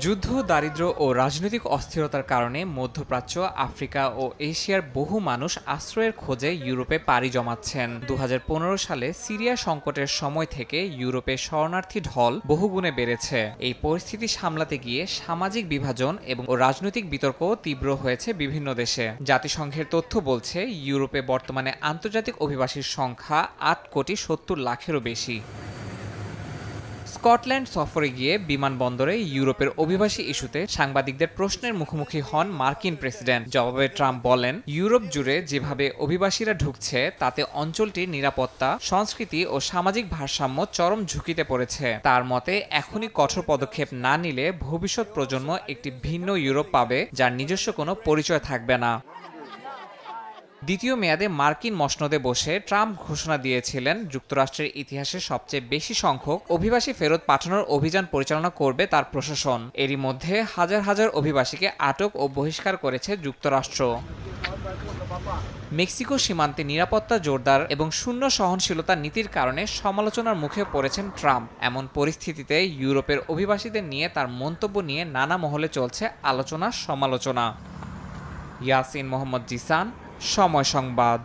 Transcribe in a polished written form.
যুদ্ধ, দারিদ্র্য ও রাজনৈতিক অস্থিরতার কারণে মধ্যপ্রাচ্য, আফ্রিকা ও এশিয়ার বহু মানুষ আশ্রয়ের খোঁজে ইউরোপে পাড়ি জমাচ্ছেন। ২০১৫ সালে সিরিয়া সংকটের সময় থেকে ইউরোপে শরণার্থী ঢল বহুগুণে বেড়েছে। এই পরিস্থিতি সামলাতে গিয়ে সামাজিক বিভাজন এবং রাজনৈতিক বিতর্ক তীব্র হয়েছে বিভিন্ন দেশে। জাতিসংঘের তথ্য বলছে, ইউরোপে বর্তমানে আন্তর্জাতিক অভিবাসীর সংখ্যা ৮,৭০,০০,০০০-এরও বেশি। স্কটল্যান্ড সফরে গিয়ে বিমানবন্দরে ইউরোপের অভিবাসী ইস্যুতে সাংবাদিকদের প্রশ্নের মুখোমুখি হন মার্কিন প্রেসিডেন্ট। জবাবে ট্রাম্প বলেন, ইউরোপ জুড়ে যেভাবে অভিবাসীরা ঢুকছে তাতে অঞ্চলটির নিরাপত্তা, সংস্কৃতি ও সামাজিক ভারসাম্য চরম ঝুঁকিতে পড়েছে। তার মতে, এখনই কঠোর পদক্ষেপ না নিলে ভবিষ্যৎ প্রজন্ম একটি ভিন্ন ইউরোপ পাবে, যার নিজস্ব কোনো পরিচয় থাকবে না। দ্বিতীয় মেয়াদে মার্কিন মসনদে বসে ট্রাম্প ঘোষণা দিয়েছিলেন, যুক্তরাষ্ট্রের ইতিহাসে সবচেয়ে বেশি সংখ্যক অভিবাসী ফেরত পাঠানোর অভিযান পরিচালনা করবে তার প্রশাসন। এরই মধ্যে হাজার হাজার অভিবাসীকে আটক ও বহিষ্কার করেছে যুক্তরাষ্ট্র। মেক্সিকো সীমান্তে নিরাপত্তা জোরদার এবং শূন্য সহনশীলতা নীতির কারণে সমালোচনার মুখে পড়েছেন ট্রাম্প। এমন পরিস্থিতিতে ইউরোপের অভিবাসীদের নিয়ে তার মন্তব্য নিয়ে নানা মহলে চলছে আলোচনা সমালোচনা। ইয়াসিন মোহাম্মদ জিসান, সময় সংবাদ।